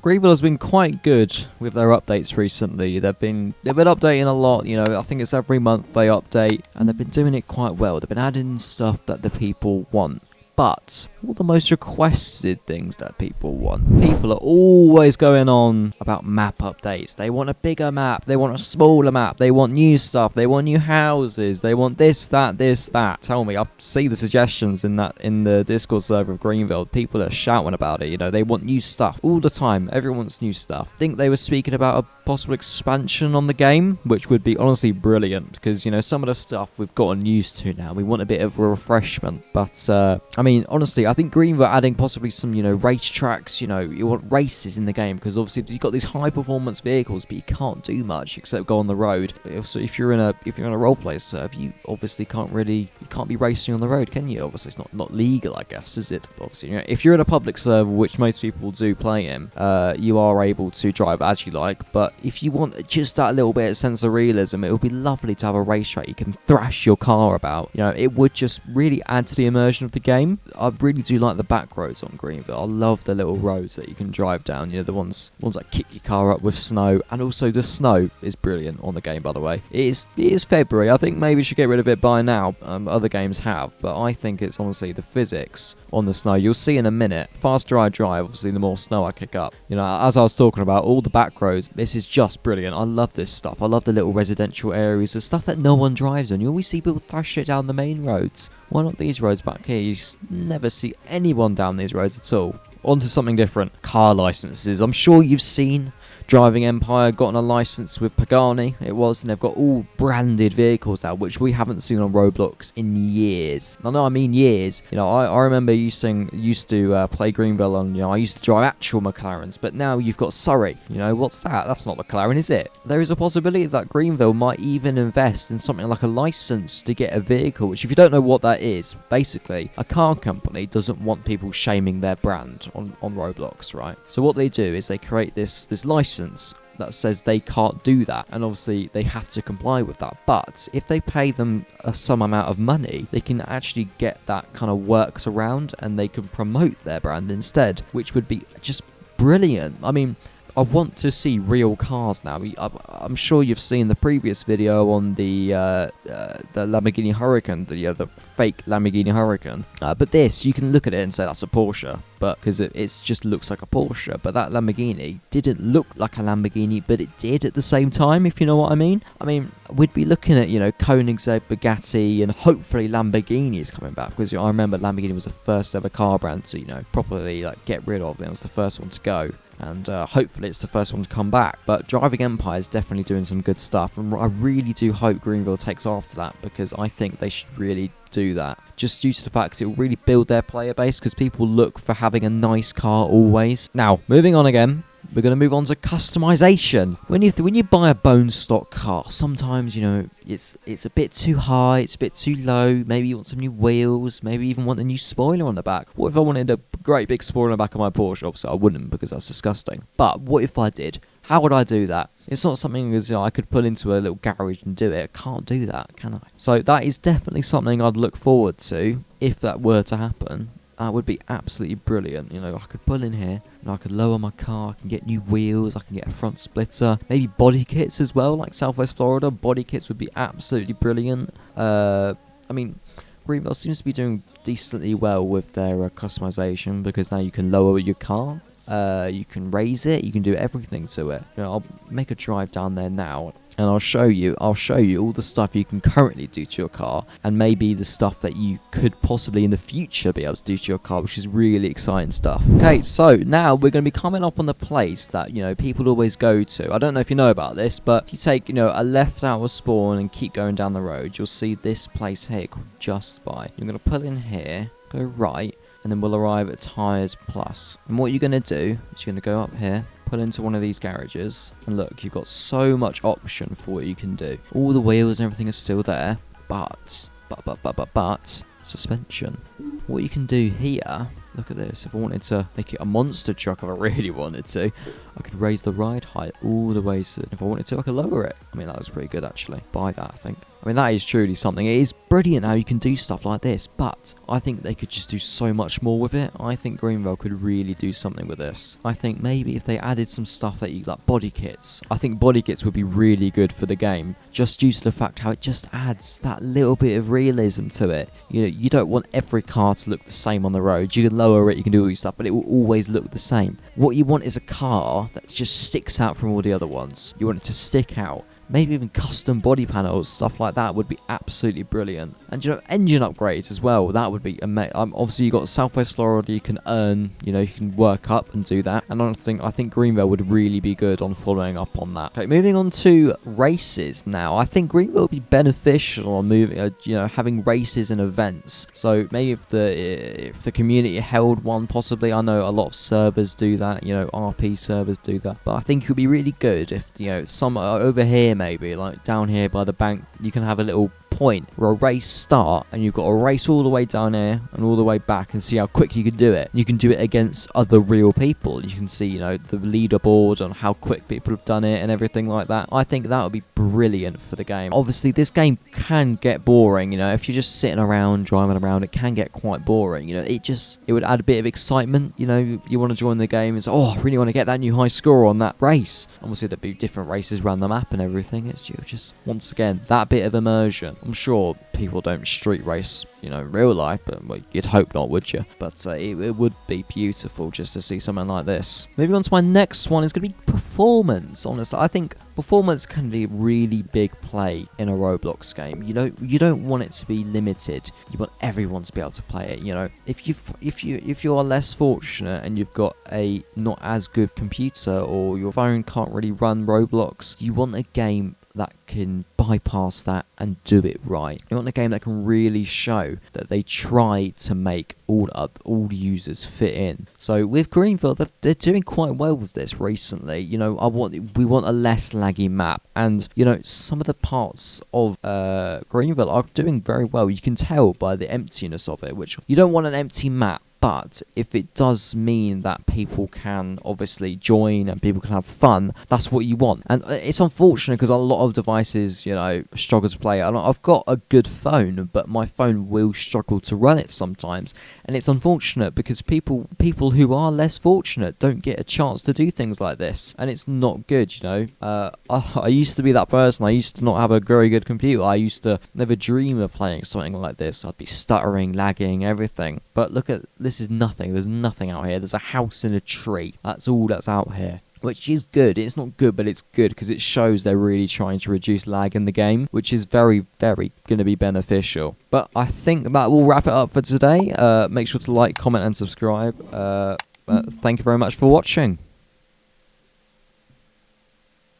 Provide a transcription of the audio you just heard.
Greenville has been quite good with their updates recently. They've been updating a lot, you know, I think it's every month they update, and they've been doing it quite well. They've been adding stuff that the people want. But all the most requested things that people want. People are always going on about map updates. They want a bigger map. They want a smaller map. They want new stuff. They want new houses. They want this, that. Tell me, I see the suggestions in the Discord server of Greenville. People are shouting about it. You know, they want new stuff all the time. Everyone wants new stuff. I think they were speaking about a possible expansion on the game, which would be honestly brilliant because, you know, some of the stuff we've gotten used to now. We want a bit of a refreshment. But I mean, honestly, I think Greenville adding possibly some, you know, race tracks. You know, you want races in the game because obviously you've got these high performance vehicles, but you can't do much except go on the road. So if you're in a roleplay serve, you obviously can't be racing on the road, can you? Obviously, it's not legal, I guess, is it? Obviously, you know, if you're in a public server, which most people do play in, you are able to drive as you like. But if you want just that little bit of sense of realism, it would be lovely to have a racetrack you can thrash your car about. You know, it would just really add to the immersion of the game. I really do like the back roads on Greenville. I love the little roads that you can drive down. You know, the ones that kick your car up with snow, and also the snow is brilliant on the game. By the way, it is February. I think maybe we should get rid of it by now. Other games have, but I think it's honestly the physics on the snow. You'll see in a minute. Faster I drive, obviously, the more snow I kick up. You know, as I was talking about, all the back roads. This is just brilliant. I love this stuff. I love the little residential areas, the stuff that no one drives on. You always see people thrash it down the main roads. Why not these roads back here? You just never see anyone down these roads at all. On to something different. Car licenses. I'm sure you've seen Driving Empire gotten a license with Pagani, and they've got all branded vehicles now, which we haven't seen on Roblox in years. I mean years. You know, I remember used to play Greenville on, you know, I used to drive actual McLarens, but now you've got Surrey. You know, what's that? That's not McLaren, is it? There is a possibility that Greenville might even invest in something like a license to get a vehicle, which if you don't know what that is, basically, a car company doesn't want people shaming their brand on Roblox, right? So what they do is they create this license that says they can't do that, and obviously they have to comply with that. But if they pay them some amount of money, they can actually get that kind of works around, and they can promote their brand instead, which would be just brilliant. I mean, I want to see real cars now. I'm sure you've seen the previous video on the Lamborghini Huracan, the fake Lamborghini Huracan. But this, you can look at it and say that's a Porsche, but because it just looks like a Porsche. But that Lamborghini didn't look like a Lamborghini, but it did at the same time, if you know what I mean. I mean, we'd be looking at, you know, Koenigsegg, Bugatti, and hopefully Lamborghini is coming back, because, you know, I remember Lamborghini was the first ever car brand to, you know, properly like get rid of. It was the first one to go. And hopefully it's the first one to come back. But Driving Empire is definitely doing some good stuff, and I really do hope Greenville takes after that, because I think they should really do that, just due to the fact it will really build their player base, because people look for having a nice car always. Now, moving on again, we're going to move on to customization. When you buy a bone stock car, sometimes, you know, it's a bit too high, it's a bit too low. Maybe you want some new wheels, maybe even want a new spoiler on the back. What if I wanted a great big spoiler on the back of my Porsche? Obviously I wouldn't, because that's disgusting. But what if I did? How would I do that? It's not something as, you know, I could pull into a little garage and do it. I can't do that, can I? So that is definitely something I'd look forward to if that were to happen. That would be absolutely brilliant. You know, I could pull in here and I could lower my car, I can get new wheels, I can get a front splitter, maybe body kits as well, like Southwest Florida. Body kits would be absolutely brilliant. I mean, Greenville seems to be doing decently well with their customization, because now you can lower your car, you can raise it, you can do everything to it. You know, I'll make a drive down there now, and I'll show you all the stuff you can currently do to your car, and maybe the stuff that you could possibly in the future be able to do to your car, which is really exciting stuff. Okay, so now we're going to be coming up on the place that, you know, people always go to. I don't know if you know about this, but if you take, you know, a left out of Spawn and keep going down the road, you'll see this place here called Just Buy. You're going to pull in here, go right, and then we'll arrive at Tyres Plus. And what you're going to do is you're going to go up here, pull into one of these garages, and look, you've got so much option for what you can do. All the wheels and everything is still there, but suspension. What you can do here, look at this. If I wanted to make it a monster truck, if I really wanted to, I could raise the ride height all the way to, if I wanted to, I could lower it. I mean, that was pretty good actually. Buy that, I think. I mean, that is truly something. It is brilliant how you can do stuff like this, but I think they could just do so much more with it. I think Greenville could really do something with this. I think maybe if they added some stuff that you like, body kits. I think body kits would be really good for the game, just due to the fact how it just adds that little bit of realism to it. You know, you don't want every car to look the same on the road. You can lower it, you can do all your stuff, but it will always look the same. What you want is a car that just sticks out from all the other ones. You want it to stick out. Maybe even custom body panels, stuff like that would be absolutely brilliant. And, you know, engine upgrades as well, that would be amazing. Obviously, you got Southwest Florida, you can earn, you know, you can work up and do that. And I think Greenville would really be good on following up on that. Okay, moving on to races now. I think Greenville would be beneficial on moving, you know, having races and events. So maybe if the community held one, possibly. I know a lot of servers do that, you know, RP servers do that. But I think it would be really good if, you know, some over here, maybe like down here by the bank, you can have a little point where a race start and you've got to race all the way down here and all the way back and see how quick you can do it. You can do it against other real people. You can see, you know, the leaderboard on how quick people have done it and everything like that. I think that would be brilliant for the game. Obviously, this game can get boring, you know, if you're just sitting around, driving around, it can get quite boring, you know. It would add a bit of excitement, you know. You want to join the game, it's, oh, I really want to get that new high score on that race. Obviously, there'd be different races around the map and everything. It's just, once again, that bit of immersion. I'm sure people don't street race, you know, in real life, but well, you'd hope not, would you? But it would be beautiful just to see something like this. Moving on to my next one is going to be performance. Honestly, I think performance can be a really big play in a Roblox game. You know, you don't want it to be limited. You want everyone to be able to play it. You know, if you are less fortunate and you've got a not as good computer or your phone can't really run Roblox, you want a game that can bypass that and do it right. You want a game that can really show that they try to make all users fit in. So with Greenville, they're doing quite well with this recently. You know, we want a less laggy map, and you know, some of the parts of Greenville are doing very well. You can tell by the emptiness of it, which you don't want an empty map. But if it does mean that people can obviously join and people can have fun, that's what you want. And it's unfortunate because a lot of devices, you know, struggle to play it. And I've got a good phone, but my phone will struggle to run it sometimes. And it's unfortunate because people who are less fortunate don't get a chance to do things like this. And it's not good, you know. I used to be that person. I used to not have a very good computer. I used to never dream of playing something like this. I'd be stuttering, lagging, everything. But look at this. Is nothing. There's nothing out here. There's a house in a tree. That's all that's out here. Which is good. It's not good, but it's good because it shows they're really trying to reduce lag in the game, which is very, very going to be beneficial. But I think that will wrap it up for today. Make sure to like, comment, and subscribe. Thank you very much for watching.